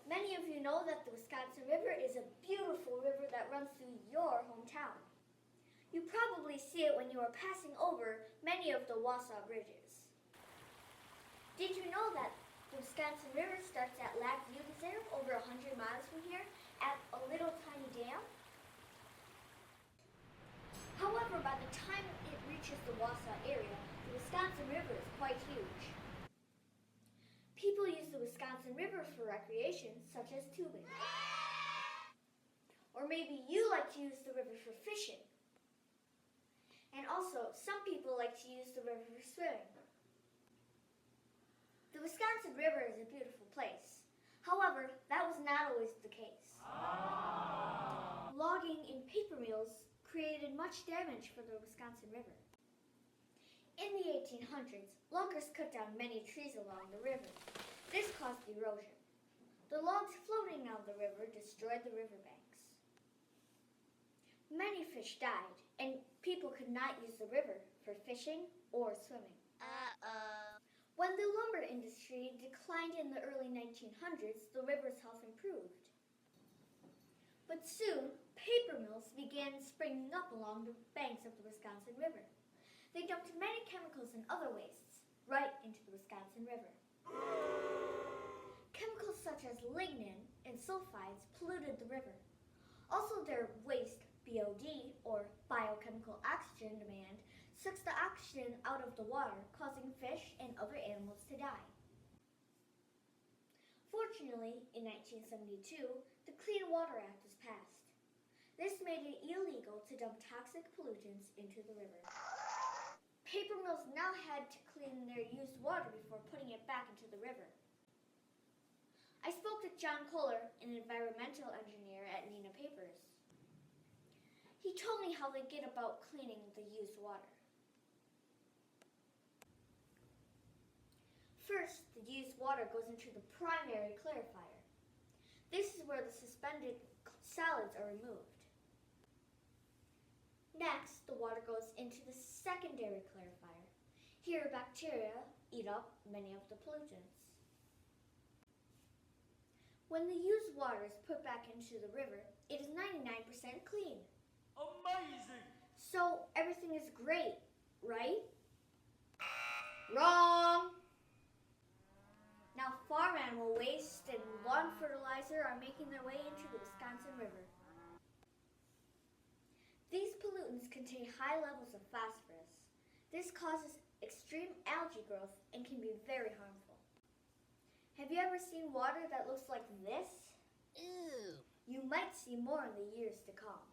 Many of you know that the Wisconsin River is a beautiful river that runs through your hometown. You probably see it when you are passing over many of the Wausau bridges. Did you know that the Wisconsin River starts at Lac View Reserve over 100 miles from here at a little tiny dam? However, by the time it reaches the Wausau area, the Wisconsin River is quite huge. People use the Wisconsin River for recreation, such as tubing. Or maybe you like to use the river for fishing. And also, some people like to use the river for swimming. The Wisconsin River is a beautiful place. However, that was not always the case. Logging in paper mills created much damage for the Wisconsin River. In the 1800s, loggers cut down many trees along the river. This caused erosion. The logs floating down the river destroyed the riverbanks. Many fish died, and people could not use the river for fishing or swimming. When the lumber industry declined in the early 1900s, the river's health improved. But soon, paper mills began springing up along the banks of the Wisconsin River. They dumped many chemicals and other wastes right into the Wisconsin River. Chemicals such as lignin and sulfides polluted the river. Also, their waste, BOD, or biochemical oxygen demand, sucks the oxygen out of the water, causing fish and other animals to die. Fortunately, in 1972, the Clean Water Act was passed. This made it illegal to dump toxic pollutants into the river. Paper mills now had to clean their used water before putting it back into the river. I spoke to John Kohler, an environmental engineer at Neenah Papers. He told me how they get about cleaning the used water. First, the used water goes into the primary clarifier. This is where the suspended solids are removed. Next, the water goes into the secondary clarifier. Here, bacteria eat up many of the pollutants. When the used water is put back into the river, it is 99% clean. Amazing! So everything is great, right? Wrong! Now farm animal waste and lawn fertilizer are making their way into the Wisconsin River. These pollutants contain high levels of phosphorus. This causes extreme algae growth and can be very harmful. Have you ever seen water that looks like this? Ew. You might see more in the years to come.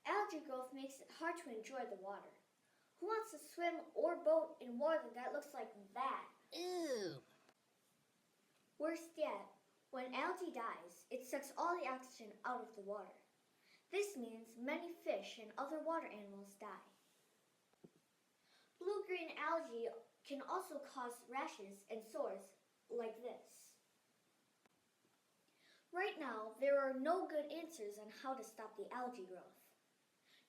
Algae growth makes it hard to enjoy the water. Who wants to swim or boat in water that looks like that? Ew. Worse yet, when algae dies, it sucks all the oxygen out of the water. This means many fish and other water animals die. Blue-green algae can also cause rashes and sores like this. Right now, there are no good answers on how to stop the algae growth.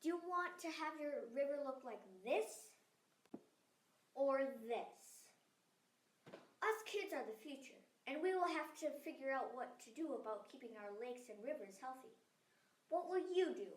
Do you want to have your river look like this or this? Us kids are the future, and we will have to figure out what to do about keeping our lakes and rivers healthy. What will you do?